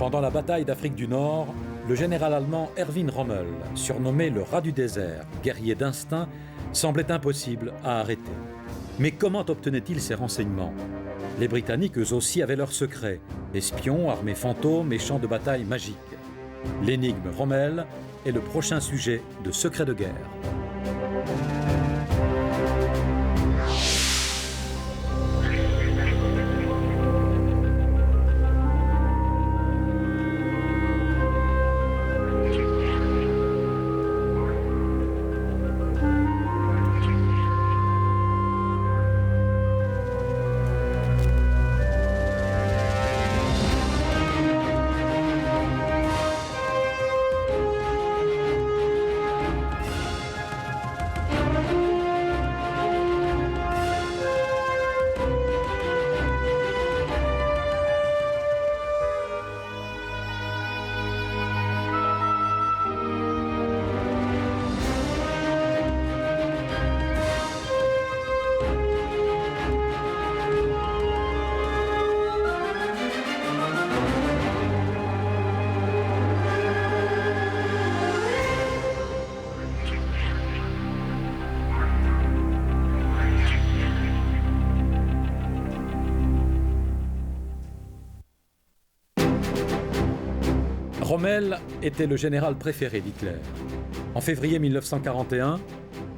Pendant la bataille d'Afrique du Nord, le général allemand Erwin Rommel, surnommé le rat du désert, guerrier d'instinct, semblait impossible à arrêter. Mais comment obtenait-il ces renseignements? Les Britanniques, eux aussi, avaient leurs secrets, espions, armées fantômes et champs de bataille magiques. L'énigme Rommel est le prochain sujet de Secrets de guerre. Rommel était le général préféré d'Hitler. En février 1941,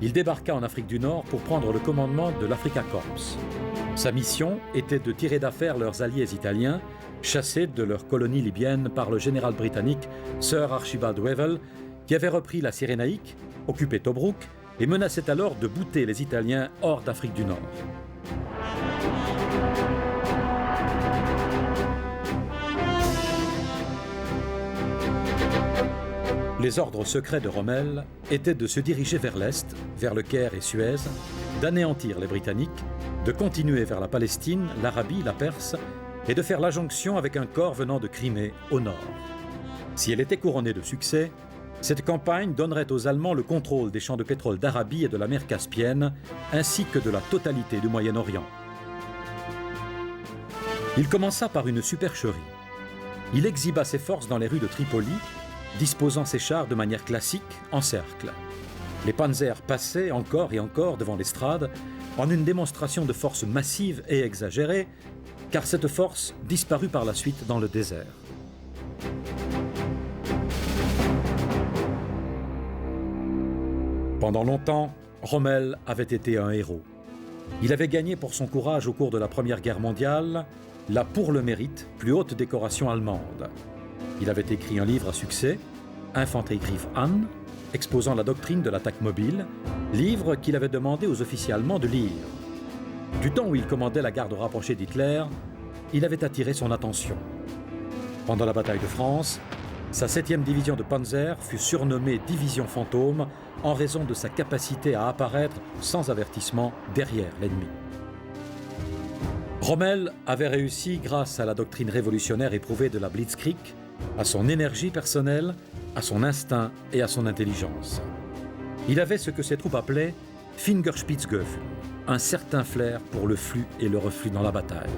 il débarqua en Afrique du Nord pour prendre le commandement de l'Afrika Korps. Sa mission était de tirer d'affaire leurs alliés italiens, chassés de leur colonie libyenne par le général britannique Sir Archibald Wavell, qui avait repris la Cyrénaïque, occupé Tobrouk et menaçait alors de bouter les Italiens hors d'Afrique du Nord. Les ordres secrets de Rommel étaient de se diriger vers l'Est, vers le Caire et Suez, d'anéantir les Britanniques, de continuer vers la Palestine, l'Arabie, la Perse, et de faire la jonction avec un corps venant de Crimée, au nord. Si elle était couronnée de succès, cette campagne donnerait aux Allemands le contrôle des champs de pétrole d'Arabie et de la mer Caspienne, ainsi que de la totalité du Moyen-Orient. Il commença par une supercherie. Il exhiba ses forces dans les rues de Tripoli, disposant ses chars de manière classique, en cercle. Les panzers passaient encore et encore devant l'estrade, en une démonstration de force massive et exagérée, car cette force disparut par la suite dans le désert. Pendant longtemps, Rommel avait été un héros. Il avait gagné pour son courage au cours de la Première Guerre mondiale la Pour le mérite, plus haute décoration allemande. Il avait écrit un livre à succès, Infanteriegriff an, exposant la doctrine de l'attaque mobile, livre qu'il avait demandé aux officiers allemands de lire. Du temps où il commandait la garde rapprochée d'Hitler, il avait attiré son attention. Pendant la bataille de France, sa 7e division de Panzer fut surnommée Division Fantôme en raison de sa capacité à apparaître sans avertissement derrière l'ennemi. Rommel avait réussi grâce à la doctrine révolutionnaire éprouvée de la Blitzkrieg, à son énergie personnelle, à son instinct et à son intelligence. Il avait ce que ses troupes appelaient « Fingerspitzgefühl », un certain flair pour le flux et le reflux dans la bataille.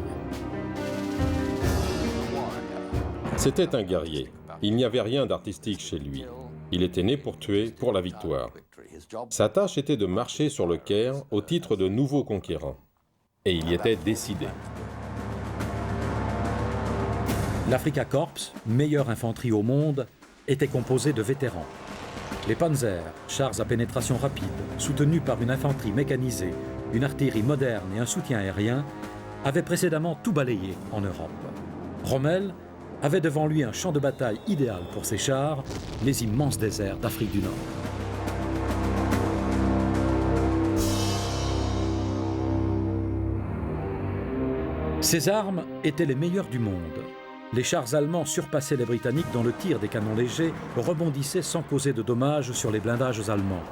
C'était un guerrier. Il n'y avait rien d'artistique chez lui. Il était né pour tuer, pour la victoire. Sa tâche était de marcher sur le Caire au titre de nouveau conquérant. Et il y était décidé. L'Afrika Korps, meilleure infanterie au monde, était composée de vétérans. Les panzers, chars à pénétration rapide, soutenus par une infanterie mécanisée, une artillerie moderne et un soutien aérien, avaient précédemment tout balayé en Europe. Rommel avait devant lui un champ de bataille idéal pour ses chars, les immenses déserts d'Afrique du Nord. Ces armes étaient les meilleures du monde. Les chars allemands surpassaient les Britanniques dont le tir des canons légers rebondissait sans causer de dommages sur les blindages allemands.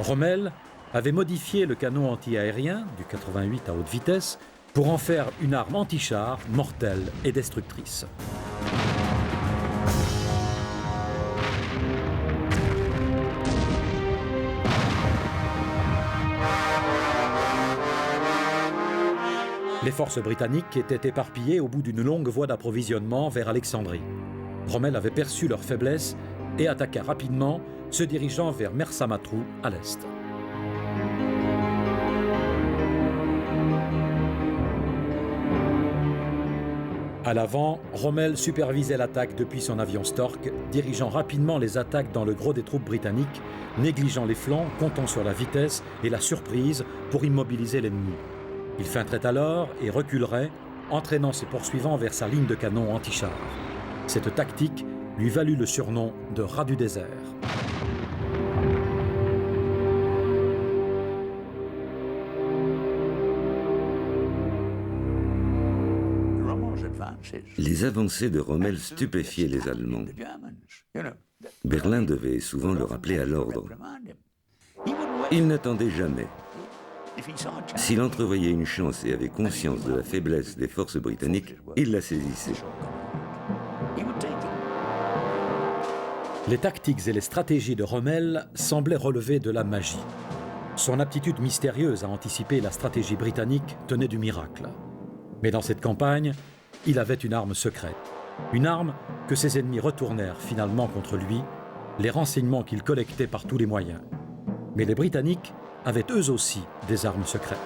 Rommel avait modifié le canon anti-aérien du 88 à haute vitesse pour en faire une arme anti-char mortelle et destructrice. Les forces britanniques étaient éparpillées au bout d'une longue voie d'approvisionnement vers Alexandrie. Rommel avait perçu leur faiblesse et attaqua rapidement, se dirigeant vers Mersamatrou à l'est. À l'avant, Rommel supervisait l'attaque depuis son avion Stork, dirigeant rapidement les attaques dans le gros des troupes britanniques, négligeant les flancs, comptant sur la vitesse et la surprise pour immobiliser l'ennemi. Il feinterait alors et reculerait, entraînant ses poursuivants vers sa ligne de canon anti-char. Cette tactique lui valut le surnom de rat du désert. Les avancées de Rommel stupéfiaient les Allemands. Berlin devait souvent le rappeler à l'ordre. Il n'attendait jamais. S'il entrevoyait une chance et avait conscience de la faiblesse des forces britanniques, il la saisissait. Les tactiques et les stratégies de Rommel semblaient relever de la magie. Son aptitude mystérieuse à anticiper la stratégie britannique tenait du miracle. Mais dans cette campagne, il avait une arme secrète. Une arme que ses ennemis retournèrent finalement contre lui, les renseignements qu'il collectait par tous les moyens. Mais les Britanniques avaient eux aussi des armes secrètes.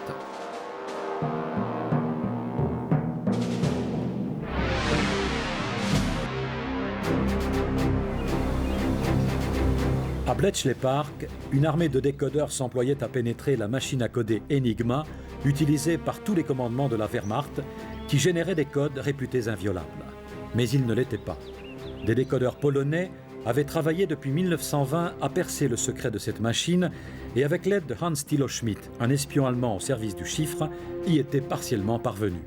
À Bletchley Park, une armée de décodeurs s'employait à pénétrer la machine à coder Enigma, utilisée par tous les commandements de la Wehrmacht, qui générait des codes réputés inviolables. Mais ils ne l'étaient pas. Des décodeurs polonais avaient travaillé depuis 1920 à percer le secret de cette machine et avec l'aide de Hans Thilo Schmidt, un espion allemand au service du chiffre, y étaient partiellement parvenus.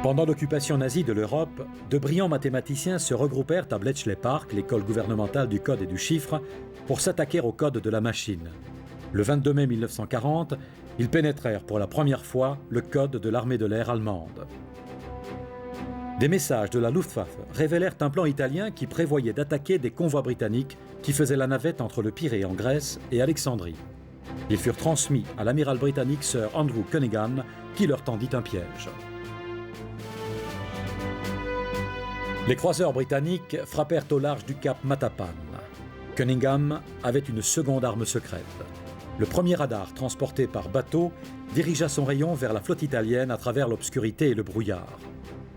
Pendant l'occupation nazie de l'Europe, de brillants mathématiciens se regroupèrent à Bletchley Park, l'école gouvernementale du code et du chiffre, pour s'attaquer au code de la machine. Le 22 mai 1940, ils pénétrèrent pour la première fois le code de l'armée de l'air allemande. Des messages de la Luftwaffe révélèrent un plan italien qui prévoyait d'attaquer des convois britanniques qui faisaient la navette entre le Pirée en Grèce et Alexandrie. Ils furent transmis à l'amiral britannique Sir Andrew Cunningham, qui leur tendit un piège. Les croiseurs britanniques frappèrent au large du cap Matapan. Cunningham avait une seconde arme secrète. Le premier radar transporté par bateau dirigea son rayon vers la flotte italienne à travers l'obscurité et le brouillard.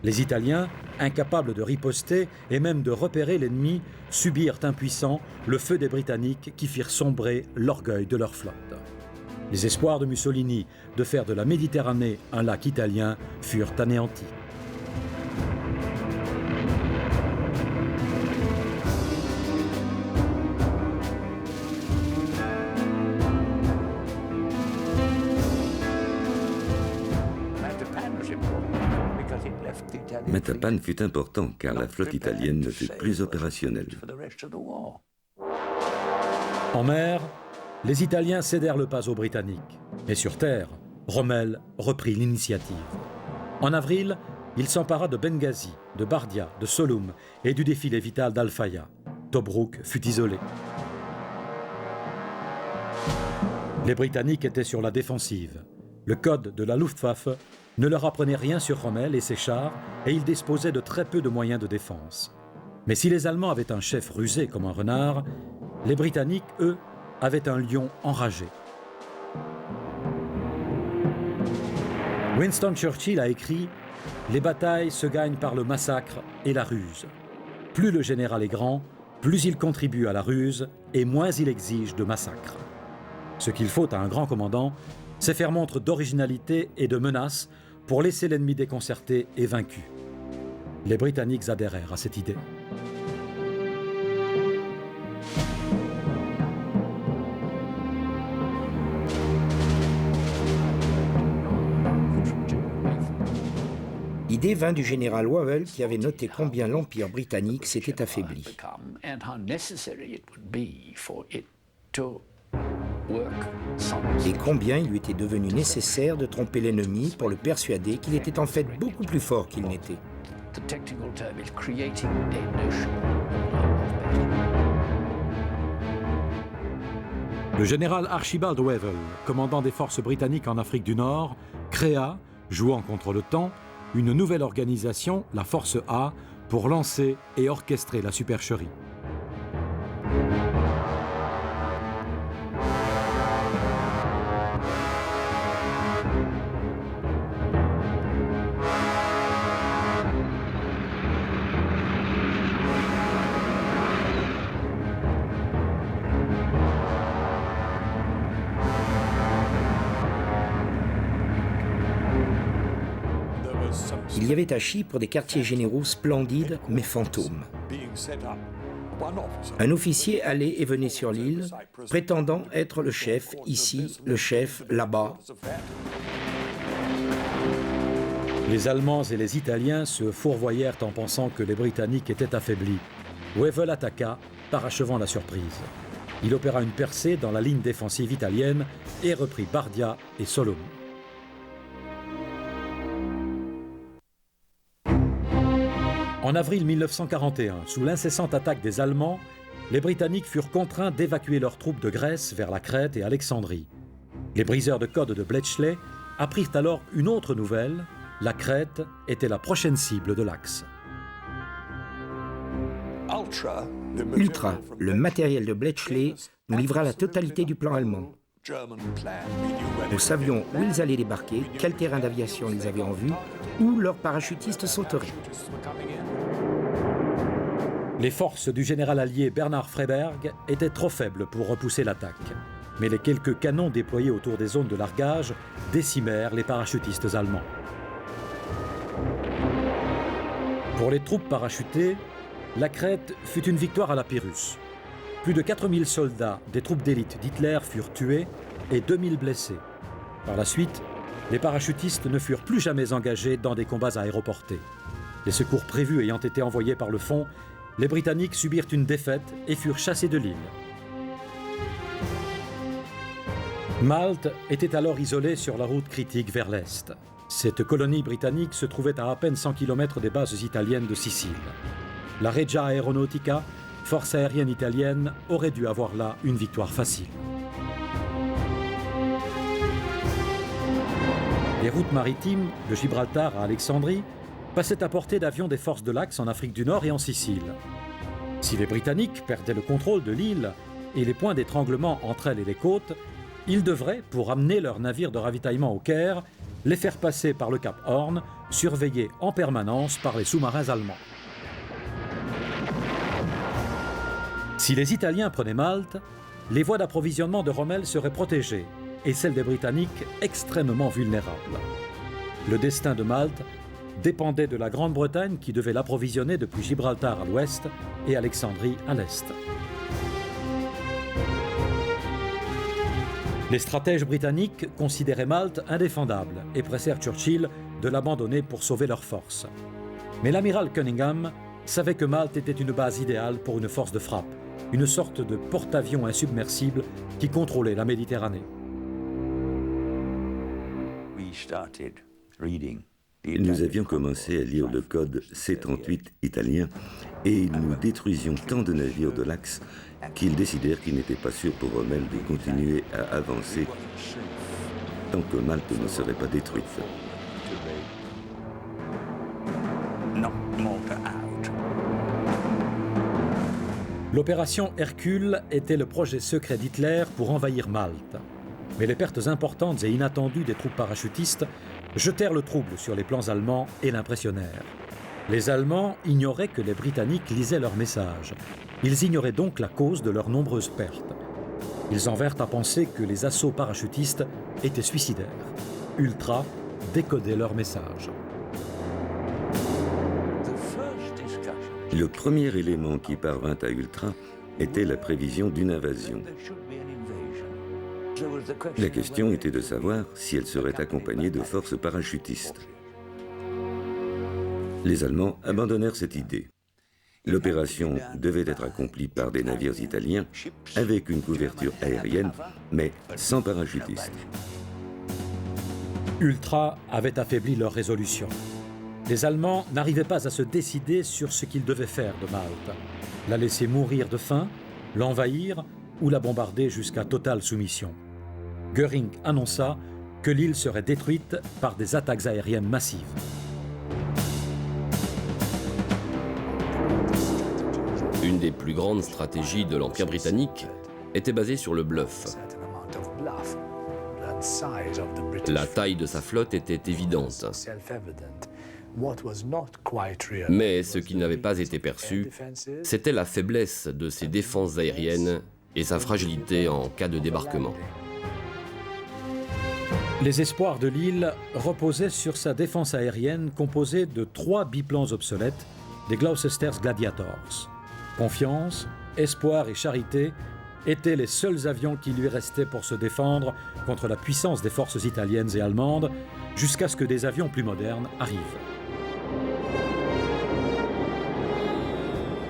Les Italiens, incapables de riposter et même de repérer l'ennemi, subirent impuissants le feu des Britanniques qui firent sombrer l'orgueil de leur flotte. Les espoirs de Mussolini de faire de la Méditerranée un lac italien furent anéantis. Matapan fut important car la flotte italienne ne fut plus opérationnelle. En mer, les Italiens cédèrent le pas aux Britanniques. Mais sur terre, Rommel reprit l'initiative. En avril, il s'empara de Benghazi, de Bardia, de Solhoum et du défilé vital d'Al-Faya. Tobrouk fut isolé. Les Britanniques étaient sur la défensive. Le code de la Luftwaffe ne leur apprenait rien sur Rommel et ses chars, et ils disposaient de très peu de moyens de défense. Mais si les Allemands avaient un chef rusé comme un renard, les Britanniques, eux, avaient un lion enragé. Winston Churchill a écrit « Les batailles se gagnent par le massacre et la ruse. Plus le général est grand, plus il contribue à la ruse et moins il exige de massacre. Ce qu'il faut à un grand commandant, c'est faire montre d'originalité et de menace pour laisser l'ennemi déconcerté et vaincu. » Les Britanniques adhérèrent à cette idée. L'idée vint du général Wavell qui avait noté combien l'Empire britannique s'était affaibli. Et combien il lui était devenu nécessaire de tromper l'ennemi pour le persuader qu'il était en fait beaucoup plus fort qu'il n'était. Le général Archibald Wavell, commandant des forces britanniques en Afrique du Nord, créa, jouant contre le temps, une nouvelle organisation, la Force A, pour lancer et orchestrer la supercherie. Il y avait à Chypre des quartiers généraux splendides mais fantômes. Un officier allait et venait sur l'île, prétendant être le chef ici, le chef là-bas. Les Allemands et les Italiens se fourvoyèrent en pensant que les Britanniques étaient affaiblis. Wavell attaqua, parachevant la surprise. Il opéra une percée dans la ligne défensive italienne et reprit Bardia et Solone. En avril 1941, sous l'incessante attaque des Allemands, les Britanniques furent contraints d'évacuer leurs troupes de Grèce vers la Crète et Alexandrie. Les briseurs de code de Bletchley apprirent alors une autre nouvelle: la Crète était la prochaine cible de l'Axe. Ultra, le matériel de Bletchley, nous livra la totalité du plan allemand. Nous savions où ils allaient débarquer, quel terrain d'aviation ils avaient en vue, où leurs parachutistes sauteraient. Les forces du général allié Bernhard Freyberg étaient trop faibles pour repousser l'attaque. Mais les quelques canons déployés autour des zones de largage décimèrent les parachutistes allemands. Pour les troupes parachutées, la Crète fut une victoire à la Pyrrhus. Plus de 4000 soldats des troupes d'élite d'Hitler furent tués et 2000 blessés. Par la suite, les parachutistes ne furent plus jamais engagés dans des combats aéroportés. Les secours prévus ayant été envoyés par le fond, les Britanniques subirent une défaite et furent chassés de l'île. Malte était alors isolée sur la route critique vers l'est. Cette colonie britannique se trouvait à peine 100 km des bases italiennes de Sicile. La Regia Aeronautica, force aérienne italienne, aurait dû avoir là une victoire facile. Les routes maritimes, de Gibraltar à Alexandrie, passaient à portée d'avions des forces de l'Axe en Afrique du Nord et en Sicile. Si les Britanniques perdaient le contrôle de l'île et les points d'étranglement entre elle et les côtes, ils devraient, pour amener leurs navires de ravitaillement au Caire, les faire passer par le cap Horn, surveillés en permanence par les sous-marins allemands. Si les Italiens prenaient Malte, les voies d'approvisionnement de Rommel seraient protégées et celles des Britanniques extrêmement vulnérables. Le destin de Malte dépendait de la Grande-Bretagne qui devait l'approvisionner depuis Gibraltar à l'ouest et Alexandrie à l'est. Les stratèges britanniques considéraient Malte indéfendable et pressèrent Churchill de l'abandonner pour sauver leurs forces. Mais l'amiral Cunningham savait que Malte était une base idéale pour une force de frappe, une sorte de porte-avions insubmersible qui contrôlait la Méditerranée. Nous avions commencé à lire le code C-38 italien et nous détruisions tant de navires de l'Axe qu'ils décidèrent qu'il n'était pas sûr pour Rommel de continuer à avancer tant que Malte ne serait pas détruite. L'opération Hercule était le projet secret d'Hitler pour envahir Malte. Mais les pertes importantes et inattendues des troupes parachutistes jetèrent le trouble sur les plans allemands et l'impressionnèrent. Les Allemands ignoraient que les Britanniques lisaient leurs messages. Ils ignoraient donc la cause de leurs nombreuses pertes. Ils en vinrent à penser que les assauts parachutistes étaient suicidaires. Ultra décodait leurs messages. Le premier élément qui parvint à Ultra était la prévision d'une invasion. La question était de savoir si elle serait accompagnée de forces parachutistes. Les Allemands abandonnèrent cette idée. L'opération devait être accomplie par des navires italiens avec une couverture aérienne, mais sans parachutistes. Ultra avait affaibli leur résolution. Les Allemands n'arrivaient pas à se décider sur ce qu'ils devaient faire de Malte. La laisser mourir de faim, l'envahir ou la bombarder jusqu'à totale soumission. Göring annonça que l'île serait détruite par des attaques aériennes massives. Une des plus grandes stratégies de l'Empire britannique était basée sur le bluff. La taille de sa flotte était évidente. Mais ce qui n'avait pas été perçu, c'était la faiblesse de ses défenses aériennes et sa fragilité en cas de débarquement. Les espoirs de l'île reposaient sur sa défense aérienne composée de 3 biplans obsolètes, des Gloucester's Gladiators. Confiance, espoir et charité étaient les seuls avions qui lui restaient pour se défendre contre la puissance des forces italiennes et allemandes, jusqu'à ce que des avions plus modernes arrivent.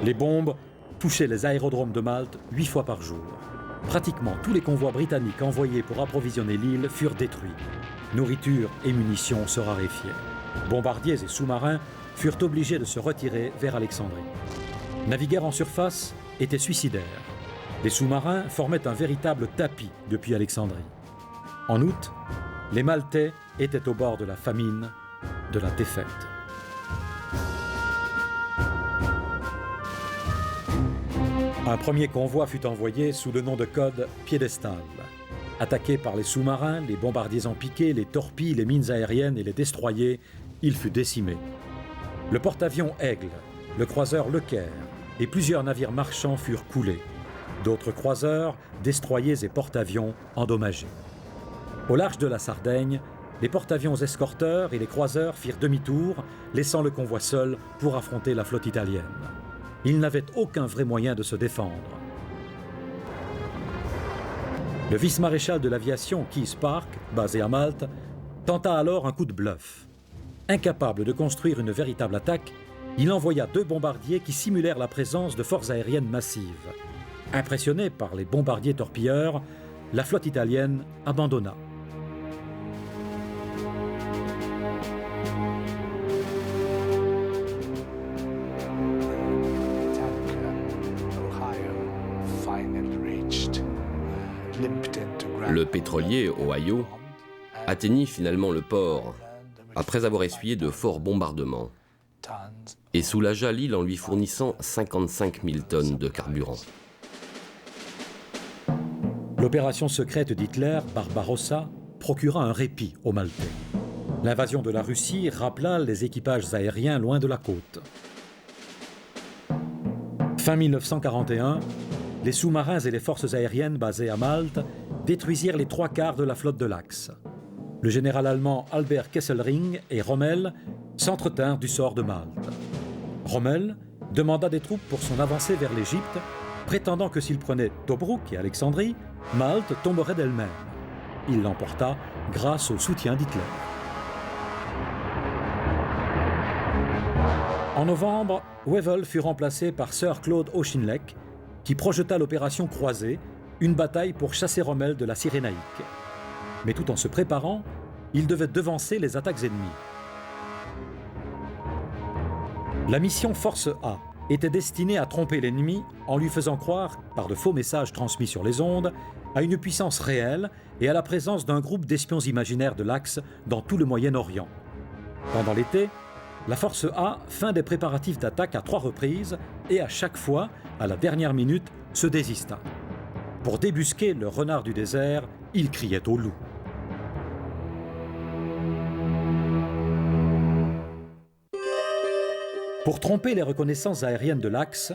Les bombes touchaient les aérodromes de Malte 8 fois par jour. Pratiquement tous les convois britanniques envoyés pour approvisionner l'île furent détruits. Nourriture et munitions se raréfiaient. Bombardiers et sous-marins furent obligés de se retirer vers Alexandrie. Naviguer en surface était suicidaire. Les sous-marins formaient un véritable tapis depuis Alexandrie. En août, les Maltais étaient au bord de la famine, de la défaite. Un premier convoi fut envoyé sous le nom de code Piédestal. Attaqué par les sous-marins, les bombardiers en piqué, les torpilles, les mines aériennes et les destroyers, il fut décimé. Le porte-avions Aigle, le croiseur Le Caire et plusieurs navires marchands furent coulés. D'autres croiseurs, destroyers et porte-avions endommagés. Au large de la Sardaigne, les porte-avions escorteurs et les croiseurs firent demi-tour, laissant le convoi seul pour affronter la flotte italienne. Ils n'avaient aucun vrai moyen de se défendre. Le vice-maréchal de l'aviation, Keith Park, basé à Malte, tenta alors un coup de bluff. Incapable de construire une véritable attaque, il envoya 2 bombardiers qui simulèrent la présence de forces aériennes massives. Impressionnée par les bombardiers torpilleurs, la flotte italienne abandonna. Le pétrolier Ohio atteignit finalement le port après avoir essuyé de forts bombardements et soulagea l'île en lui fournissant 55 000 tonnes de carburant. L'opération secrète d'Hitler, Barbarossa, procura un répit aux Maltais. L'invasion de la Russie rappela les équipages aériens loin de la côte. Fin 1941, les sous-marins et les forces aériennes basées à Malte détruisirent les 3/4 de la flotte de l'Axe. Le général allemand Albert Kesselring et Rommel s'entretinrent du sort de Malte. Rommel demanda des troupes pour son avancée vers l'Égypte, prétendant que s'il prenait Tobrouk et Alexandrie, Malte tomberait d'elle-même. Il l'emporta grâce au soutien d'Hitler. En novembre, Wavell fut remplacé par Sir Claude Auchinleck, qui projeta l'opération Croisée, une bataille pour chasser Rommel de la Cyrénaïque. Mais tout en se préparant, il devait devancer les attaques ennemies. La mission Force A était destinée à tromper l'ennemi en lui faisant croire, par de faux messages transmis sur les ondes, à une puissance réelle et à la présence d'un groupe d'espions imaginaires de l'Axe dans tout le Moyen-Orient. Pendant l'été, la Force A fit des préparatifs d'attaque à 3 reprises et à chaque fois, à la dernière minute, se désista. Pour débusquer le renard du désert, il criait au loup. Pour tromper les reconnaissances aériennes de l'Axe,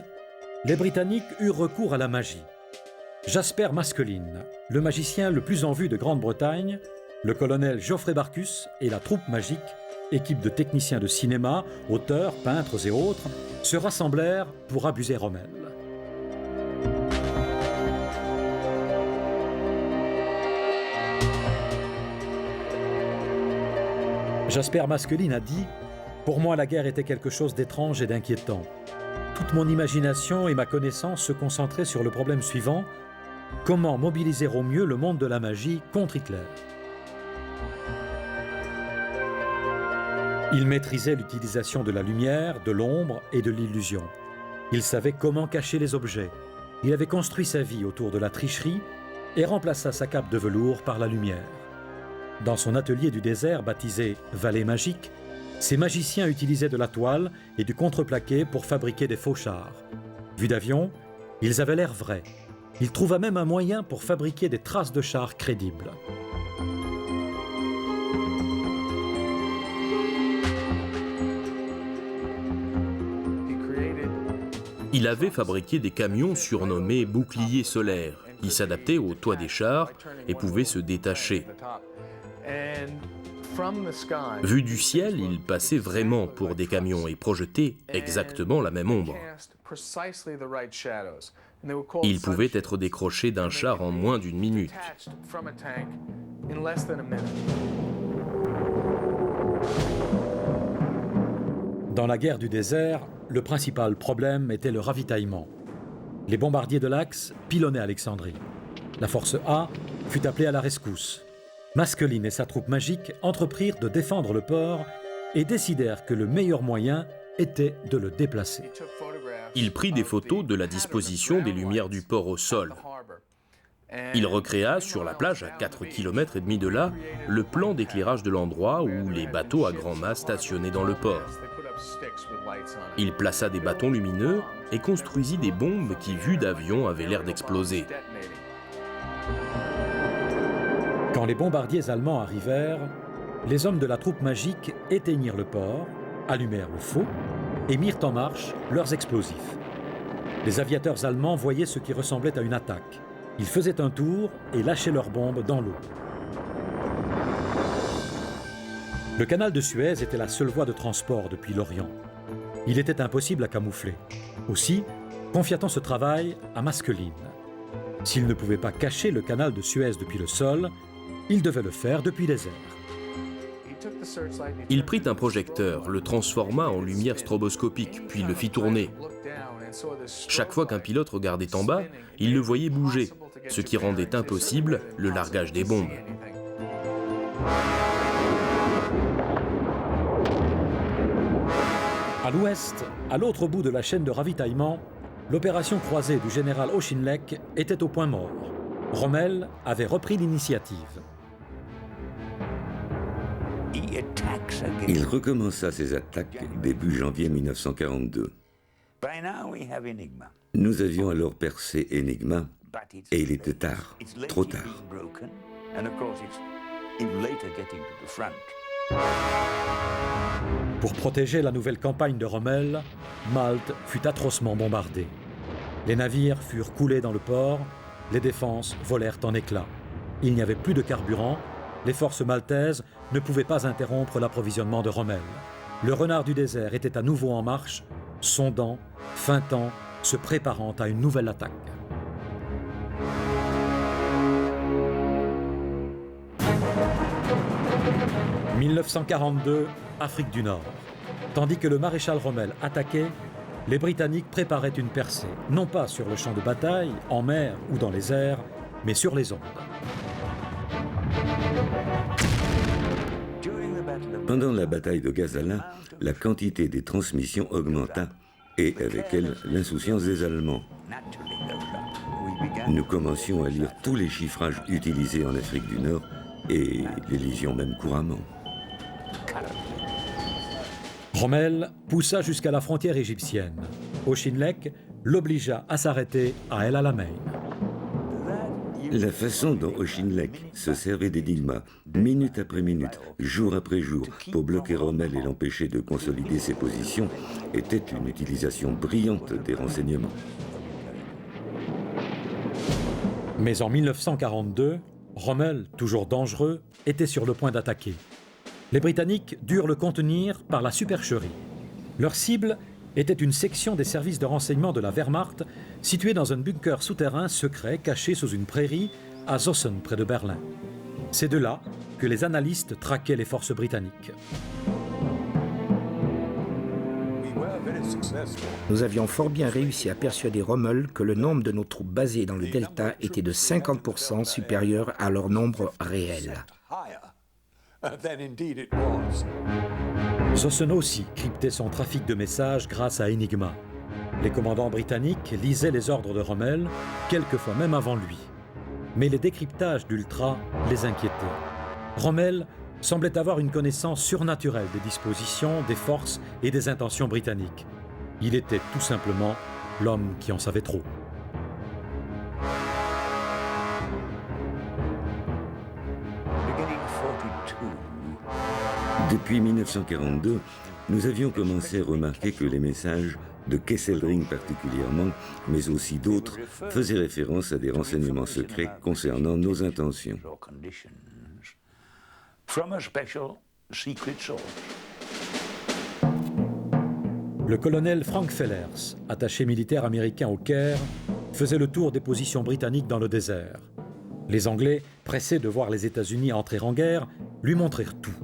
les Britanniques eurent recours à la magie. Jasper Maskelyne, le magicien le plus en vue de Grande-Bretagne, le colonel Geoffrey Barkus et la troupe magique, équipe de techniciens de cinéma, auteurs, peintres et autres, se rassemblèrent pour abuser Rommel. Jasper Maskelyne a dit « Pour moi, la guerre était quelque chose d'étrange et d'inquiétant. Toute mon imagination et ma connaissance se concentraient sur le problème suivant, comment mobiliser au mieux le monde de la magie contre Hitler. Il maîtrisait l'utilisation de la lumière, de l'ombre et de l'illusion. Il savait comment cacher les objets. il avait construit sa vie autour de la tricherie et remplaça sa cape de velours par la lumière. Dans son atelier du désert baptisé « Vallée magique », ses magiciens utilisaient de la toile et du contreplaqué pour fabriquer des faux chars. Vus d'avion, ils avaient l'air vrais. Il trouva même un moyen pour fabriquer des traces de chars crédibles. Il avait fabriqué des camions surnommés boucliers solaires, qui s'adaptaient au toit des chars et pouvaient se détacher. Vus du ciel, ils passaient vraiment pour des camions et projetaient exactement la même ombre. Ils pouvaient être décrochés d'un char en moins d'une minute. Dans la guerre du désert, le principal problème était le ravitaillement. Les bombardiers de l'Axe pilonnaient Alexandrie. La force A fut appelée à la rescousse. Maskelyne et sa troupe magique entreprirent de défendre le port et décidèrent que le meilleur moyen était de le déplacer. Il prit des photos de la disposition des lumières du port au sol. Il recréa sur la plage, à 4,5 km de là, le plan d'éclairage de l'endroit où les bateaux à grand mât stationnaient dans le port. Il plaça des bâtons lumineux et construisit des bombes qui, vues d'avion, avaient l'air d'exploser. Quand les bombardiers allemands arrivèrent, les hommes de la troupe magique éteignirent le port, allumèrent le feu et mirent en marche leurs explosifs. Les aviateurs allemands voyaient ce qui ressemblait à une attaque. Ils faisaient un tour et lâchaient leurs bombes dans l'eau. Le canal de Suez était la seule voie de transport depuis l'Orient. Il était impossible à camoufler. Aussi, confia-t-on ce travail à Maskelyne. S'il ne pouvait pas cacher le canal de Suez depuis le sol, il devait le faire depuis les airs. Il prit un projecteur, le transforma en lumière stroboscopique, puis le fit tourner. Chaque fois qu'un pilote regardait en bas, il le voyait bouger, ce qui rendait impossible le largage des bombes. À l'ouest, à l'autre bout de la chaîne de ravitaillement, l'opération croisée du général Auchinleck était au point mort. Rommel avait repris l'initiative. Il recommença ses attaques début janvier 1942. Nous avions alors percé Enigma et il était tard, trop tard. Pour protéger la nouvelle campagne de Rommel, Malte fut atrocement bombardée. Les navires furent coulés dans le port, les défenses volèrent en éclats. Il n'y avait plus de carburant, les forces maltaises ne pouvaient pas interrompre l'approvisionnement de Rommel. Le renard du désert était à nouveau en marche, sondant, feintant, se préparant à une nouvelle attaque. « 1942, Afrique du Nord. Tandis que le maréchal Rommel attaquait, les Britanniques préparaient une percée, non pas sur le champ de bataille, en mer ou dans les airs, mais sur les ondes. Pendant la bataille de Gazala, la quantité des transmissions augmenta et avec elle l'insouciance des Allemands. Nous commencions à lire tous les chiffrages utilisés en Afrique du Nord et les lisions même couramment. Rommel poussa jusqu'à la frontière égyptienne. Auchinleck l'obligea à s'arrêter à El Alamein. La façon dont Auchinleck se servait d'Enigma, minute après minute, jour après jour, pour bloquer Rommel et l'empêcher de consolider ses positions, était une utilisation brillante des renseignements. Mais en 1942, Rommel, toujours dangereux, était sur le point d'attaquer. Les Britanniques durent le contenir par la supercherie. Leur cible était une section des services de renseignement de la Wehrmacht située dans un bunker souterrain secret caché sous une prairie à Zossen, près de Berlin. C'est de là que les analystes traquaient les forces britanniques. Nous avions fort bien réussi à persuader Rommel que le nombre de nos troupes basées dans le delta était de 50% supérieur à leur nombre réel. Zossen aussi cryptait son trafic de messages grâce à Enigma. Les commandants britanniques lisaient les ordres de Rommel, quelquefois même avant lui. Mais les décryptages d'Ultra les inquiétaient. Rommel semblait avoir une connaissance surnaturelle des dispositions, des forces et des intentions britanniques. Il était tout simplement l'homme qui en savait trop. Depuis 1942, nous avions commencé à remarquer que les messages, de Kesselring particulièrement, mais aussi d'autres, faisaient référence à des renseignements secrets concernant nos intentions. Le colonel Frank Fellers, attaché militaire américain au Caire, faisait le tour des positions britanniques dans le désert. Les Anglais, pressés de voir les États-Unis entrer en guerre, lui montrèrent tout.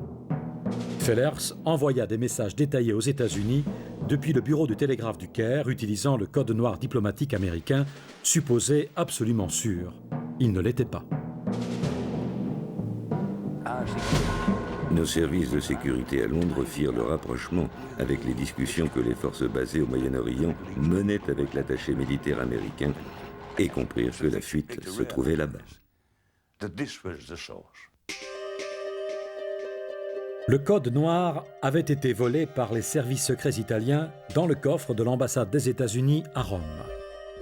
Fellers envoya des messages détaillés aux États-Unis depuis le bureau du télégraphe du Caire, utilisant le code noir diplomatique américain, supposé absolument sûr. Il ne l'était pas. Nos services de sécurité à Londres firent le rapprochement avec les discussions que les forces basées au Moyen-Orient menaient avec l'attaché militaire américain et comprirent que la fuite se trouvait là-bas. Le code noir avait été volé par les services secrets italiens dans le coffre de l'ambassade des États-Unis à Rome.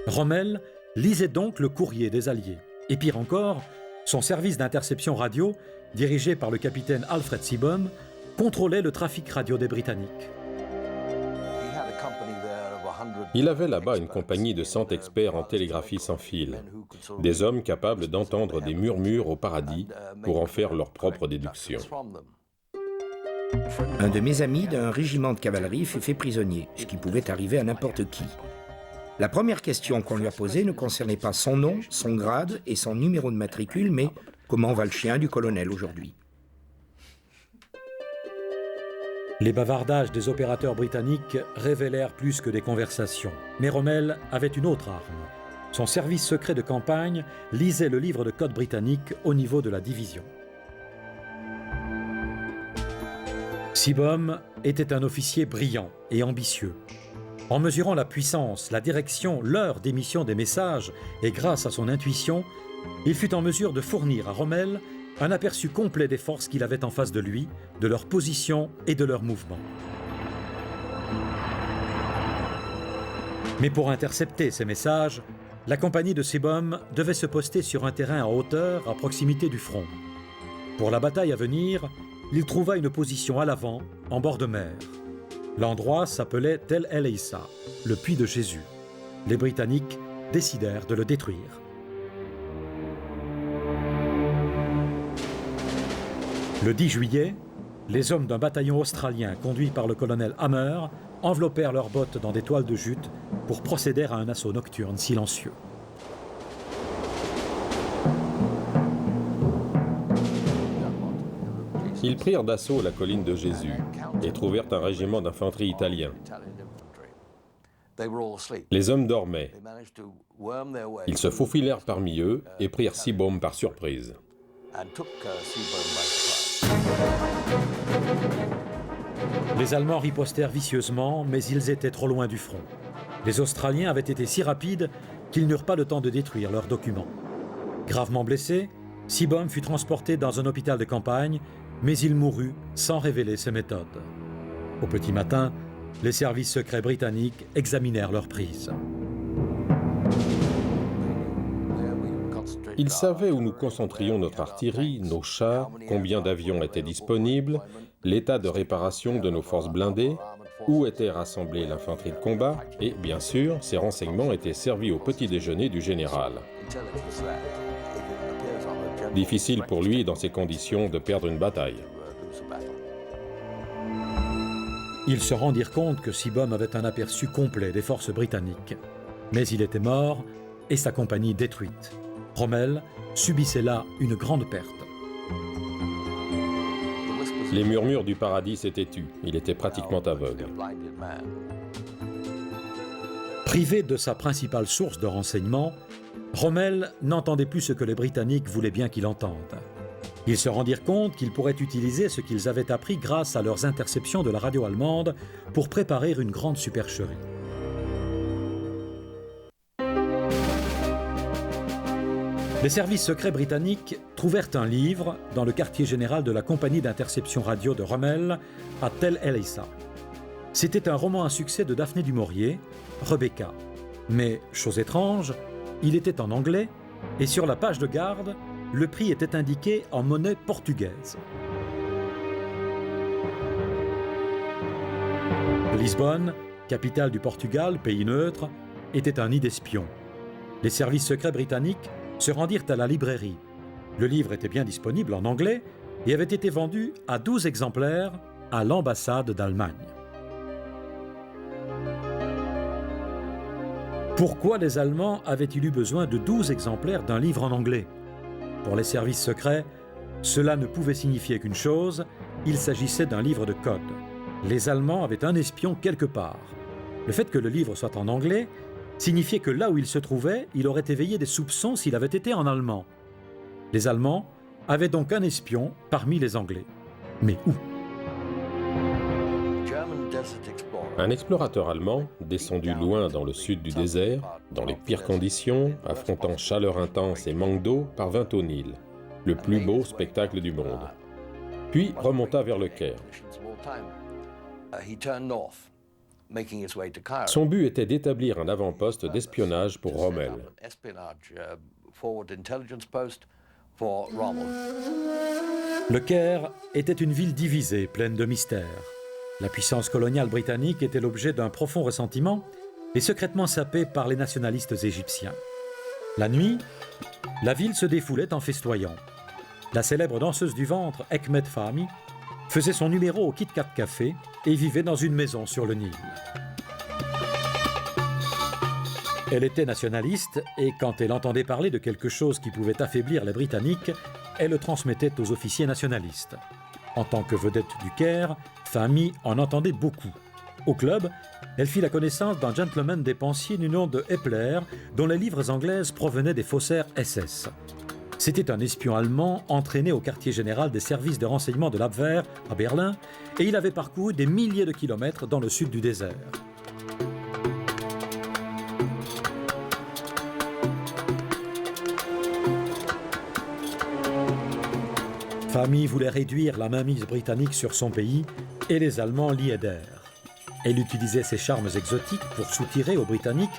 Rommel lisait donc le courrier des Alliés. Et pire encore, son service d'interception radio, dirigé par le capitaine Alfred Seebohm, contrôlait le trafic radio des Britanniques. Il avait là-bas une compagnie de 100 experts en télégraphie sans fil, des hommes capables d'entendre des murmures au paradis pour en faire leurs propres déductions. Un de mes amis d'un régiment de cavalerie fut fait prisonnier, ce qui pouvait arriver à n'importe qui. La première question qu'on lui a posée ne concernait pas son nom, son grade et son numéro de matricule, mais comment va le chien du colonel aujourd'hui? Les bavardages des opérateurs britanniques révélèrent plus que des conversations. Mais Rommel avait une autre arme. Son service secret de campagne lisait le livre de code britannique au niveau de la division. Seebohm était un officier brillant et ambitieux. En mesurant la puissance, la direction, l'heure d'émission des messages et grâce à son intuition, il fut en mesure de fournir à Rommel un aperçu complet des forces qu'il avait en face de lui, de leur position et de leurs mouvements. Mais pour intercepter ces messages, la compagnie de Seebohm devait se poster sur un terrain en hauteur à proximité du front. Pour la bataille à venir, il trouva une position à l'avant, en bord de mer. L'endroit s'appelait Tel El Issa, le puits de Jésus. Les Britanniques décidèrent de le détruire. Le 10 juillet, les hommes d'un bataillon australien conduit par le colonel Hammer enveloppèrent leurs bottes dans des toiles de jute pour procéder à un assaut nocturne silencieux. Ils prirent d'assaut la colline de Jésus et trouvèrent un régiment d'infanterie italien. Les hommes dormaient. Ils se faufilèrent parmi eux et prirent Seebohm par surprise. Les Allemands ripostèrent vicieusement, mais ils étaient trop loin du front. Les Australiens avaient été si rapides qu'ils n'eurent pas le temps de détruire leurs documents. Gravement blessé, Seebohm fut transporté dans un hôpital de campagne, mais il mourut sans révéler ses méthodes. Au petit matin, les services secrets britanniques examinèrent leur prise. Ils savaient où nous concentrions notre artillerie, nos chars, combien d'avions étaient disponibles, l'état de réparation de nos forces blindées, où était rassemblée l'infanterie de combat, et bien sûr, ces renseignements étaient servis au petit déjeuner du général. Difficile pour lui, dans ces conditions, de perdre une bataille. Ils se rendirent compte que Seebohm avait un aperçu complet des forces britanniques. Mais il était mort et sa compagnie détruite. Rommel subissait là une grande perte. Les murmures du paradis s'étaient tus. Il était pratiquement aveugle. Privé de sa principale source de renseignements, Rommel n'entendait plus ce que les Britanniques voulaient bien qu'il entende. Ils se rendirent compte qu'ils pourraient utiliser ce qu'ils avaient appris grâce à leurs interceptions de la radio allemande pour préparer une grande supercherie. Les services secrets britanniques trouvèrent un livre dans le quartier général de la compagnie d'interception radio de Rommel à Tel El-Issa. C'était un roman à succès de Daphné du Maurier, Rebecca. Mais, chose étrange, il était en anglais et sur la page de garde, le prix était indiqué en monnaie portugaise. Lisbonne, capitale du Portugal, pays neutre, était un nid d'espions. Les services secrets britanniques se rendirent à la librairie. Le livre était bien disponible en anglais et avait été vendu à 12 exemplaires à l'ambassade d'Allemagne. Pourquoi les Allemands avaient-ils eu besoin de 12 exemplaires d'un livre en anglais? Pour les services secrets, cela ne pouvait signifier qu'une chose, il s'agissait d'un livre de code. Les Allemands avaient un espion quelque part. Le fait que le livre soit en anglais signifiait que là où il se trouvait, il aurait éveillé des soupçons s'il avait été en allemand. Les Allemands avaient donc un espion parmi les Anglais. Mais où? Un explorateur allemand, descendu loin dans le sud du désert, dans les pires conditions, affrontant chaleur intense et manque d'eau, parvint au Nil, le plus beau spectacle du monde. Puis remonta vers le Caire. Son but était d'établir un avant-poste d'espionnage pour Rommel. Le Caire était une ville divisée, pleine de mystères. La puissance coloniale britannique était l'objet d'un profond ressentiment et secrètement sapée par les nationalistes égyptiens. La nuit, la ville se défoulait en festoyant. La célèbre danseuse du ventre, Hekmet Fahmy, faisait son numéro au Kit Kat Café et vivait dans une maison sur le Nil. Elle était nationaliste et quand elle entendait parler de quelque chose qui pouvait affaiblir les Britanniques, elle le transmettait aux officiers nationalistes. En tant que vedette du Caire, Fahmy en entendait beaucoup. Au club, elle fit la connaissance d'un gentleman dépensier du nom de Epler, dont les livres anglaises provenaient des faussaires SS. C'était un espion allemand entraîné au quartier général des services de renseignement de l'Abwehr à Berlin, et il avait parcouru des milliers de kilomètres dans le sud du désert. Fahmy voulait réduire la mainmise britannique sur son pays et les Allemands l'y aidèrent. Elle utilisait ses charmes exotiques pour soutirer aux Britanniques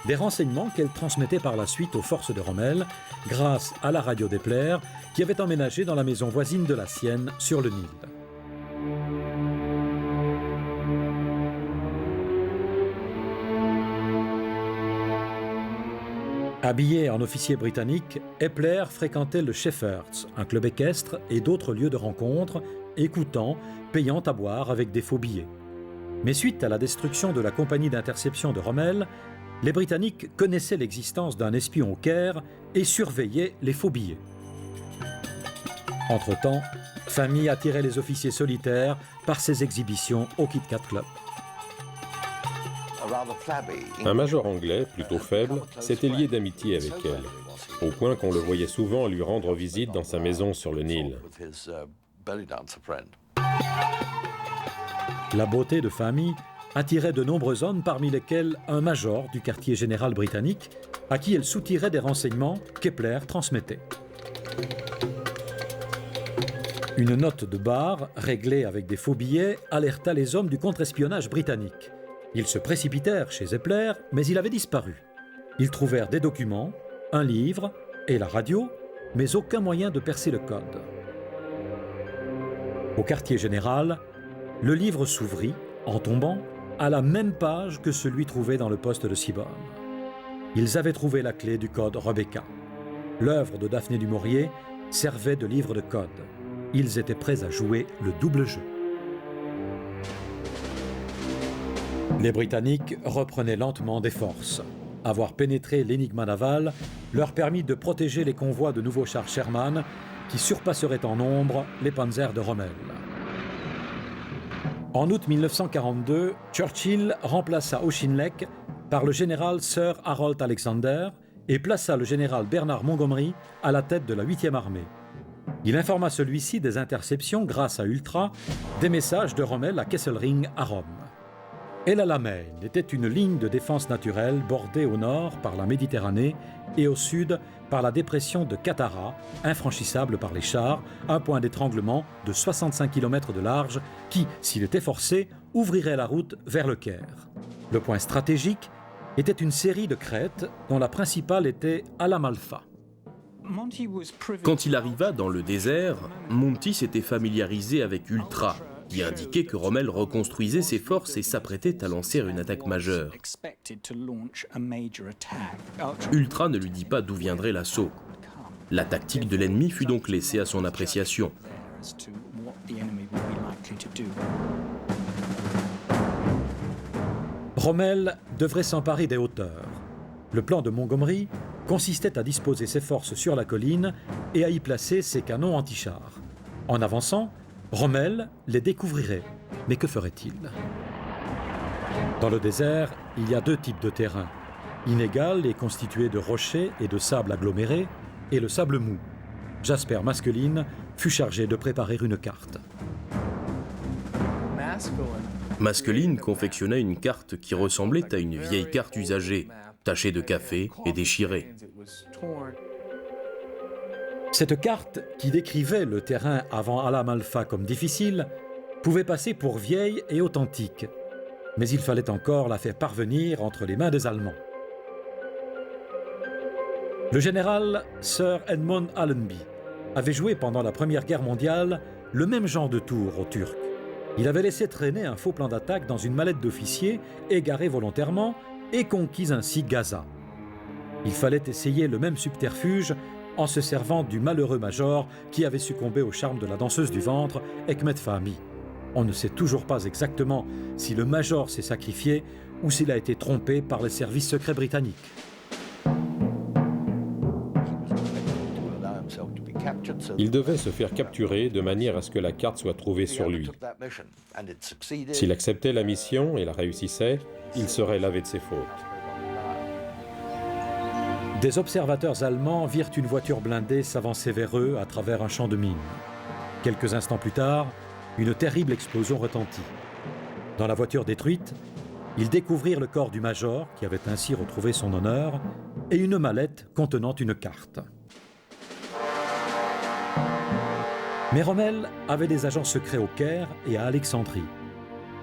des renseignements qu'elle transmettait par la suite aux forces de Rommel grâce à la radio d'Epler qui avait emménagé dans la maison voisine de la sienne sur le Nil. Habillé en officier britannique, Epler fréquentait le Shepherd's, un club équestre et d'autres lieux de rencontre, écoutant, payant à boire avec des faux billets. Mais suite à la destruction de la compagnie d'interception de Rommel, les Britanniques connaissaient l'existence d'un espion au Caire et surveillaient les faux billets. Entre-temps, Fahmy attirait les officiers solitaires par ses exhibitions au Kit Kat Club. Un major anglais, plutôt faible, s'était lié d'amitié avec elle, au point qu'on le voyait souvent lui rendre visite dans sa maison sur le Nil. La beauté de Fahmy attirait de nombreux hommes, parmi lesquels un major du quartier général britannique, à qui elle soutirait des renseignements qu'Epler transmettait. Une note de bar, réglée avec des faux billets, alerta les hommes du contre-espionnage britannique. Ils se précipitèrent chez Epler, mais il avait disparu. Ils trouvèrent des documents, un livre et la radio, mais aucun moyen de percer le code. Au quartier général, le livre s'ouvrit, en tombant, à la même page que celui trouvé dans le poste de Sibonne. Ils avaient trouvé la clé du code Rebecca. L'œuvre de Daphné du Maurier servait de livre de code. Ils étaient prêts à jouer le double jeu. Les Britanniques reprenaient lentement des forces. Avoir pénétré l'énigme navale leur permit de protéger les convois de nouveaux chars Sherman qui surpasseraient en nombre les panzers de Rommel. En août 1942, Churchill remplaça Auchinleck par le général Sir Harold Alexander et plaça le général Bernard Montgomery à la tête de la 8e armée. Il informa celui-ci des interceptions grâce à Ultra des messages de Rommel à Kesselring à Rome. El Alamein était une ligne de défense naturelle bordée au nord par la Méditerranée et au sud par la dépression de Qattara, infranchissable par les chars, un point d'étranglement de 65 km de large qui, s'il était forcé, ouvrirait la route vers le Caire. Le point stratégique était une série de crêtes dont la principale était Alam Alpha. Quand il arriva dans le désert, Monty s'était familiarisé avec Ultra, qui indiquait que Rommel reconstruisait ses forces et s'apprêtait à lancer une attaque majeure. Ultra ne lui dit pas d'où viendrait l'assaut. La tactique de l'ennemi fut donc laissée à son appréciation. Rommel devrait s'emparer des hauteurs. Le plan de Montgomery consistait à disposer ses forces sur la colline et à y placer ses canons anti-chars. En avançant, Rommel les découvrirait. Mais que ferait-il? Dans le désert, il y a deux types de terrain. Inégal et constitué de rochers et de sable aggloméré, et le sable mou. Jasper Maskelyne fut chargé de préparer une carte. Maskelyne confectionna une carte qui ressemblait à une vieille carte usagée, tachée de café et déchirée. Cette carte, qui décrivait le terrain avant Alam Alpha comme difficile, pouvait passer pour vieille et authentique, mais il fallait encore la faire parvenir entre les mains des Allemands. Le général Sir Edmund Allenby avait joué pendant la Première Guerre mondiale le même genre de tour aux Turcs. Il avait laissé traîner un faux plan d'attaque dans une mallette d'officier, égaré volontairement, et conquis ainsi Gaza. Il fallait essayer le même subterfuge en se servant du malheureux major qui avait succombé au charme de la danseuse du ventre, Hekmet Fahmy. On ne sait toujours pas exactement si le major s'est sacrifié ou s'il a été trompé par les services secrets britanniques. Il devait se faire capturer de manière à ce que la carte soit trouvée sur lui. S'il acceptait la mission et la réussissait, il serait lavé de ses fautes. Des observateurs allemands virent une voiture blindée s'avancer vers eux à travers un champ de mines. Quelques instants plus tard, une terrible explosion retentit. Dans la voiture détruite, ils découvrirent le corps du major, qui avait ainsi retrouvé son honneur, et une mallette contenant une carte. Mais Rommel avait des agents secrets au Caire et à Alexandrie.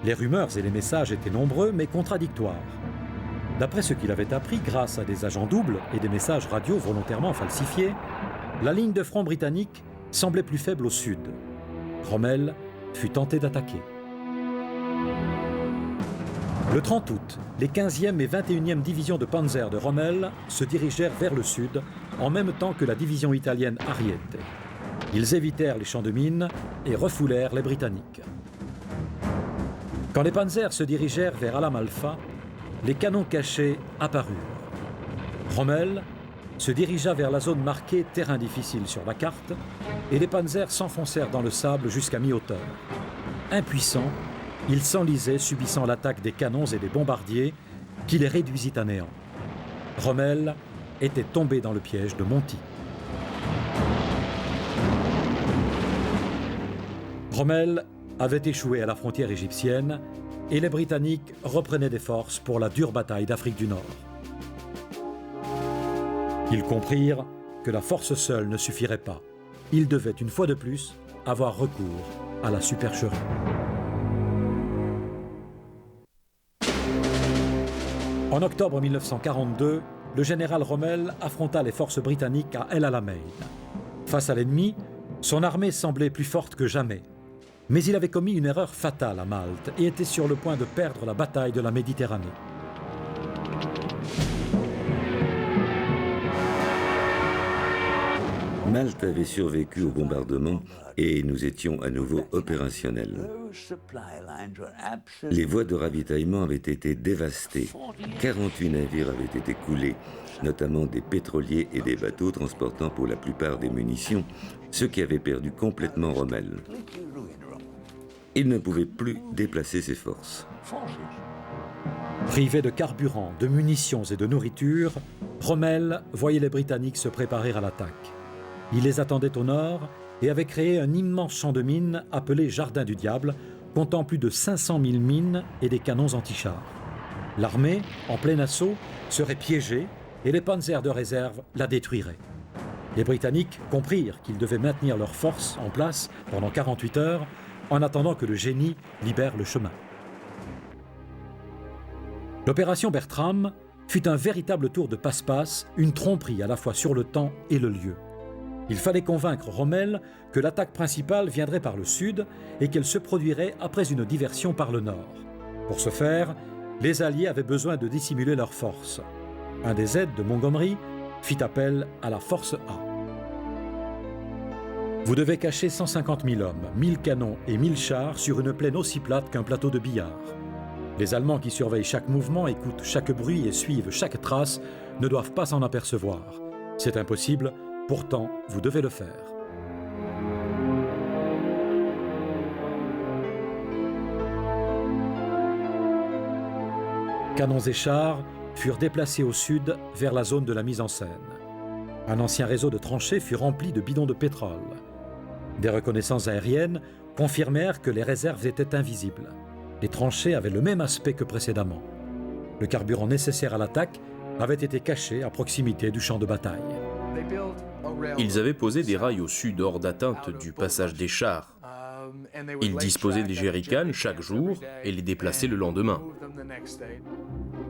Les rumeurs et les messages étaient nombreux mais contradictoires. D'après ce qu'il avait appris grâce à des agents doubles et des messages radio volontairement falsifiés, la ligne de front britannique semblait plus faible au sud. Rommel fut tenté d'attaquer. Le 30 août, les 15e et 21e divisions de Panzer de Rommel se dirigèrent vers le sud, en même temps que la division italienne Ariete. Ils évitèrent les champs de mines et refoulèrent les Britanniques. Quand les Panzers se dirigèrent vers Alam Alpha, les canons cachés apparurent. Rommel se dirigea vers la zone marquée terrain difficile sur la carte et les Panzers s'enfoncèrent dans le sable jusqu'à mi-hauteur. Impuissants, ils s'enlisaient subissant l'attaque des canons et des bombardiers qui les réduisit à néant. Rommel était tombé dans le piège de Monty. Rommel avait échoué à la frontière égyptienne et les Britanniques reprenaient des forces pour la dure bataille d'Afrique du Nord. Ils comprirent que la force seule ne suffirait pas. Ils devaient une fois de plus avoir recours à la supercherie. En octobre 1942, le général Rommel affronta les forces britanniques à El Alamein. Face à l'ennemi, son armée semblait plus forte que jamais. Mais il avait commis une erreur fatale à Malte et était sur le point de perdre la bataille de la Méditerranée. Malte avait survécu au bombardement et nous étions à nouveau opérationnels. Les voies de ravitaillement avaient été dévastées. 48 navires avaient été coulés, notamment des pétroliers et des bateaux transportant pour la plupart des munitions, ce qui avait perdu complètement Rommel. Il ne pouvait plus déplacer ses forces. Privé de carburant, de munitions et de nourriture, Rommel voyait les Britanniques se préparer à l'attaque. Il les attendait au nord et avait créé un immense champ de mines appelé Jardin du Diable, comptant plus de 500 000 mines et des canons antichars. L'armée, en plein assaut, serait piégée et les panzers de réserve la détruiraient. Les Britanniques comprirent qu'ils devaient maintenir leurs forces en place pendant 48 heures en attendant que le génie libère le chemin. L'opération Bertram fut un véritable tour de passe-passe, une tromperie à la fois sur le temps et le lieu. Il fallait convaincre Rommel que l'attaque principale viendrait par le sud et qu'elle se produirait après une diversion par le nord. Pour ce faire, les Alliés avaient besoin de dissimuler leurs forces. Un des aides de Montgomery fit appel à la force A. Vous devez cacher 150 000 hommes, 1000 canons et 1000 chars sur une plaine aussi plate qu'un plateau de billard. Les Allemands qui surveillent chaque mouvement, écoutent chaque bruit et suivent chaque trace ne doivent pas s'en apercevoir. C'est impossible, pourtant vous devez le faire. Canons et chars furent déplacés au sud vers la zone de la mise en scène. Un ancien réseau de tranchées fut rempli de bidons de pétrole. Des reconnaissances aériennes confirmèrent que les réserves étaient invisibles. Les tranchées avaient le même aspect que précédemment. Le carburant nécessaire à l'attaque avait été caché à proximité du champ de bataille. Ils avaient posé des rails au sud hors d'atteinte du passage des chars. Ils disposaient des jerrycans chaque jour et les déplaçaient le lendemain.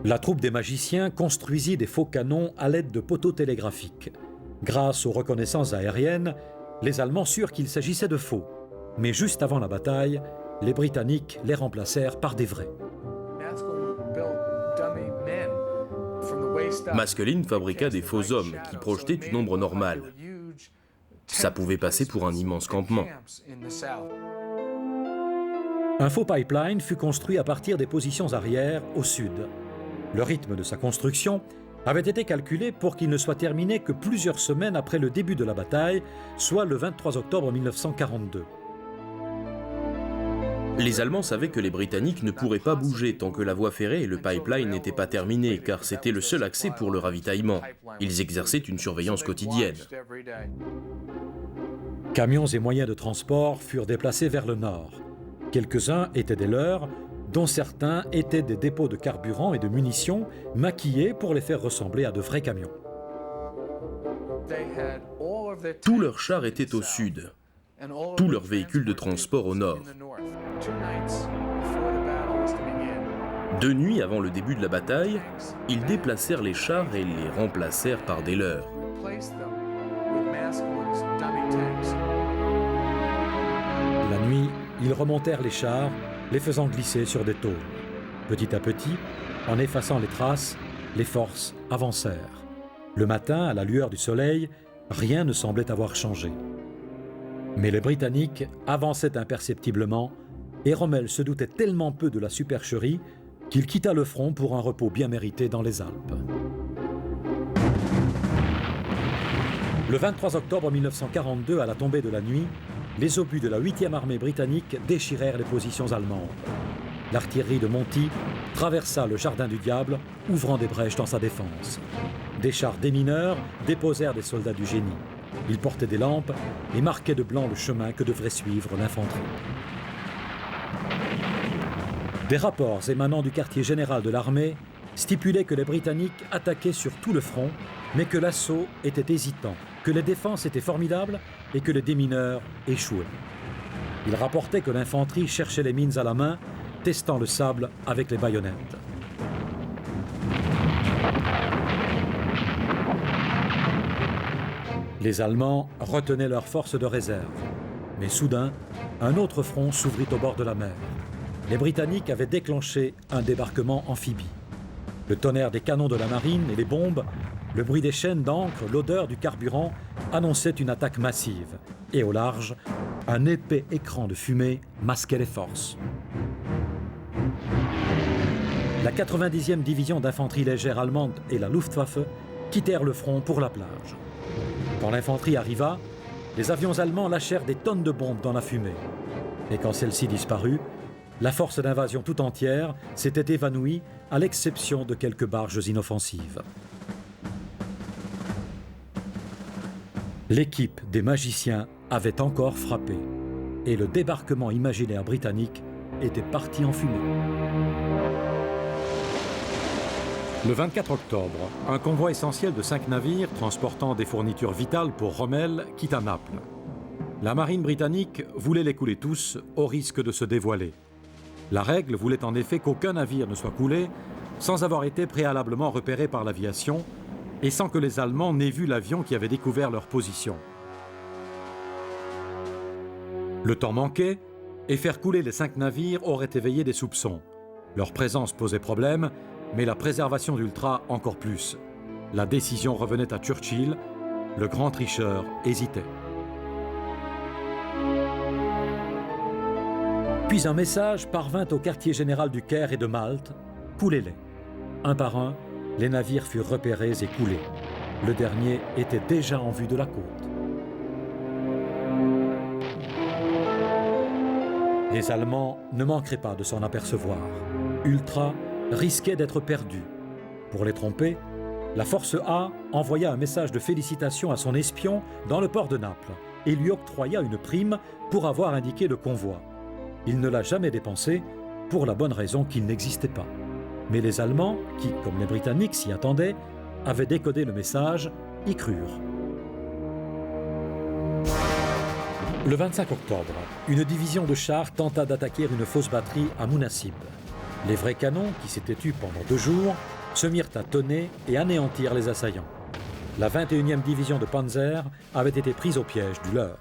La troupe des magiciens construisit des faux canons à l'aide de poteaux télégraphiques. Grâce aux reconnaissances aériennes, les Allemands surent qu'il s'agissait de faux. Mais juste avant la bataille, les Britanniques les remplacèrent par des vrais. Maskelyne fabriqua des faux hommes qui projetaient une ombre normale. Ça pouvait passer pour un immense campement. Un faux pipeline fut construit à partir des positions arrière au sud. Le rythme de sa construction avait été calculé pour qu'il ne soit terminé que plusieurs semaines après le début de la bataille, soit le 23 octobre 1942. Les Allemands savaient que les Britanniques ne pourraient pas bouger tant que la voie ferrée et le pipeline n'étaient pas terminés, car c'était le seul accès pour le ravitaillement. Ils exerçaient une surveillance quotidienne. Camions et moyens de transport furent déplacés vers le nord. Quelques-uns étaient des leurs, dont certains étaient des dépôts de carburant et de munitions maquillés pour les faire ressembler à de vrais camions. Tous leurs chars étaient au sud, tous leurs véhicules de transport au nord. 2 nuits avant le début de la bataille, ils déplacèrent les chars et les remplacèrent par des leurs. La nuit, ils remontèrent les chars, les faisant glisser sur des tôles. Petit à petit, en effaçant les traces, les forces avancèrent. Le matin, à la lueur du soleil, rien ne semblait avoir changé. Mais les Britanniques avançaient imperceptiblement et Rommel se doutait tellement peu de la supercherie qu'il quitta le front pour un repos bien mérité dans les Alpes. Le 23 octobre 1942, à la tombée de la nuit, les obus de la 8e armée britannique déchirèrent les positions allemandes. L'artillerie de Monty traversa le jardin du diable, ouvrant des brèches dans sa défense. Des chars démineurs déposèrent des soldats du génie. Ils portaient des lampes et marquaient de blanc le chemin que devrait suivre l'infanterie. Des rapports émanant du quartier général de l'armée stipulaient que les Britanniques attaquaient sur tout le front, mais que l'assaut était hésitant, que les défenses étaient formidables et que les démineurs échouaient. Ils rapportaient que l'infanterie cherchait les mines à la main, testant le sable avec les baïonnettes. Les Allemands retenaient leurs forces de réserve. Mais soudain, un autre front s'ouvrit au bord de la mer. Les Britanniques avaient déclenché un débarquement amphibie. Le tonnerre des canons de la marine et les bombes, le bruit des chaînes d'encre, l'odeur du carburant annonçaient une attaque massive. Et au large, un épais écran de fumée masquait les forces. La 90e division d'infanterie légère allemande et la Luftwaffe quittèrent le front pour la plage. Quand l'infanterie arriva, les avions allemands lâchèrent des tonnes de bombes dans la fumée. Et quand celle-ci disparut, la force d'invasion tout entière s'était évanouie à l'exception de quelques barges inoffensives. L'équipe des magiciens avait encore frappé et le débarquement imaginaire britannique était parti en fumée. Le 24 octobre, un convoi essentiel de 5 navires transportant des fournitures vitales pour Rommel quitta Naples. La marine britannique voulait les couler tous au risque de se dévoiler. La règle voulait en effet qu'aucun navire ne soit coulé sans avoir été préalablement repéré par l'aviation et sans que les Allemands n'aient vu l'avion qui avait découvert leur position. Le temps manquait et faire couler les 5 navires aurait éveillé des soupçons. Leur présence posait problème, mais la préservation d'Ultra encore plus. La décision revenait à Churchill, le grand tricheur hésitait. Puis un message parvint au quartier général du Caire et de Malte, coulez-les. Un par un, les navires furent repérés et coulés. Le dernier était déjà en vue de la côte. Les Allemands ne manqueraient pas de s'en apercevoir. Ultra risquait d'être perdu. Pour les tromper, la force A envoya un message de félicitations à son espion dans le port de Naples et lui octroya une prime pour avoir indiqué le convoi. Il ne l'a jamais dépensé pour la bonne raison qu'il n'existait pas. Mais les Allemands, qui, comme les Britanniques, s'y attendaient, avaient décodé le message, y crurent. Le 25 octobre, une division de chars tenta d'attaquer une fausse batterie à Munassib. Les vrais canons, qui s'étaient tus pendant 2 jours, se mirent à tonner et anéantir les assaillants. La 21e division de Panzer avait été prise au piège du leur.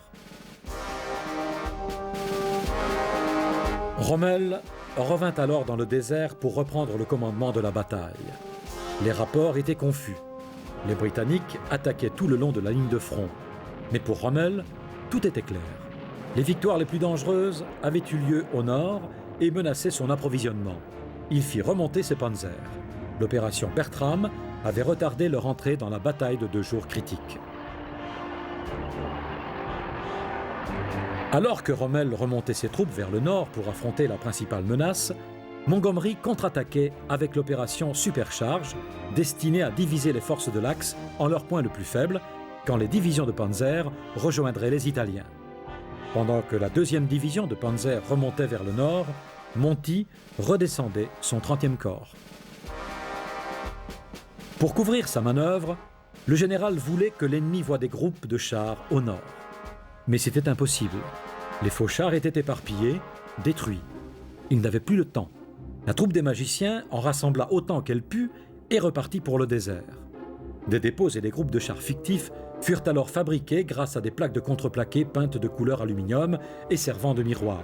Rommel revint alors dans le désert pour reprendre le commandement de la bataille. Les rapports étaient confus. Les Britanniques attaquaient tout le long de la ligne de front. Mais pour Rommel, tout était clair. Les victoires les plus dangereuses avaient eu lieu au nord et menaçaient son approvisionnement. Il fit remonter ses panzers. L'opération Bertram avait retardé leur entrée dans la bataille de 2 jours critiques. Alors que Rommel remontait ses troupes vers le nord pour affronter la principale menace, Montgomery contre-attaquait avec l'opération Supercharge, destinée à diviser les forces de l'Axe en leur point le plus faible, quand les divisions de Panzer rejoindraient les Italiens. Pendant que la 2e division de Panzer remontait vers le nord, Monty redescendait son 30e corps. Pour couvrir sa manœuvre, le général voulait que l'ennemi voie des groupes de chars au nord. Mais c'était impossible. Les faux chars étaient éparpillés, détruits. Il n'avait plus le temps. La troupe des magiciens en rassembla autant qu'elle put et repartit pour le désert. Des dépôts et des groupes de chars fictifs furent alors fabriqués grâce à des plaques de contreplaqué peintes de couleur aluminium et servant de miroir.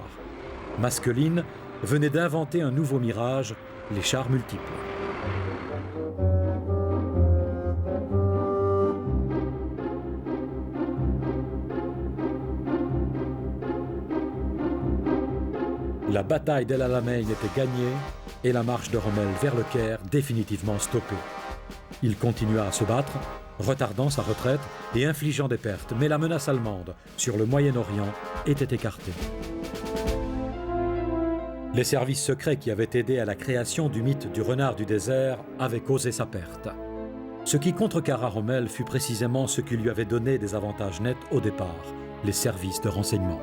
Maskelyne venait d'inventer un nouveau mirage, les chars multiples. La bataille d'El Alamein était gagnée et la marche de Rommel vers le Caire définitivement stoppée. Il continua à se battre, retardant sa retraite et infligeant des pertes, mais la menace allemande sur le Moyen-Orient était écartée. Les services secrets qui avaient aidé à la création du mythe du renard du désert avaient causé sa perte. Ce qui contrecarra Rommel fut précisément ce qui lui avait donné des avantages nets au départ, les services de renseignement.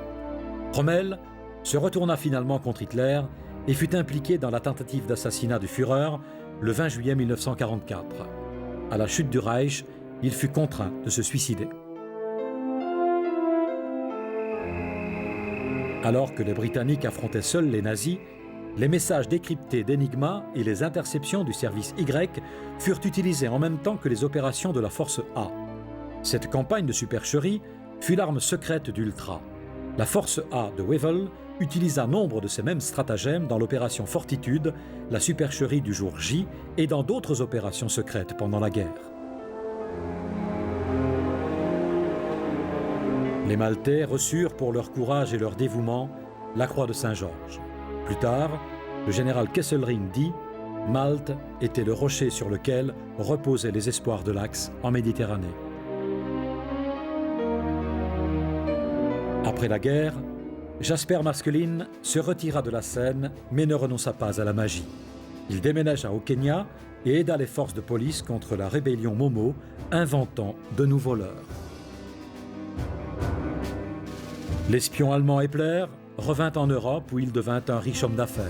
Rommel se retourna finalement contre Hitler et fut impliqué dans la tentative d'assassinat du Führer le 20 juillet 1944. À la chute du Reich, il fut contraint de se suicider. Alors que les Britanniques affrontaient seuls les nazis, les messages décryptés d'Enigma et les interceptions du service Y furent utilisés en même temps que les opérations de la force A. Cette campagne de supercherie fut l'arme secrète d'Ultra. La force A de Wavell utilisa nombre de ces mêmes stratagèmes dans l'opération Fortitude, la supercherie du jour J et dans d'autres opérations secrètes pendant la guerre. Les Maltais reçurent pour leur courage et leur dévouement la croix de Saint-Georges. Plus tard, le général Kesselring dit « Malte était le rocher sur lequel reposaient les espoirs de l'Axe en Méditerranée ». Après la guerre, Jasper Maskelyne se retira de la scène mais ne renonça pas à la magie. Il déménagea au Kenya et aida les forces de police contre la rébellion Momo, inventant de nouveaux leurres. L'espion allemand Epler revint en Europe où il devint un riche homme d'affaires.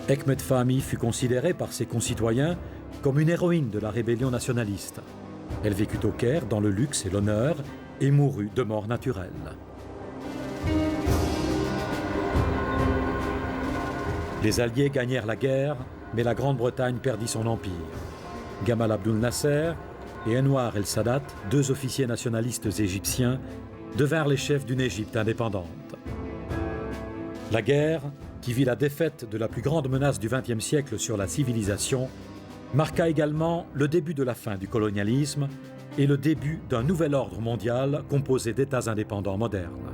Hekmet Fahmy fut considérée par ses concitoyens comme une héroïne de la rébellion nationaliste. Elle vécut au Caire dans le luxe et l'honneur et mourut de mort naturelle. Les Alliés gagnèrent la guerre, mais la Grande-Bretagne perdit son empire. Gamal Abdel Nasser et Anwar el-Sadat, deux officiers nationalistes égyptiens, devinrent les chefs d'une Égypte indépendante. La guerre, qui vit la défaite de la plus grande menace du XXe siècle sur la civilisation, marqua également le début de la fin du colonialisme et le début d'un nouvel ordre mondial composé d'États indépendants modernes.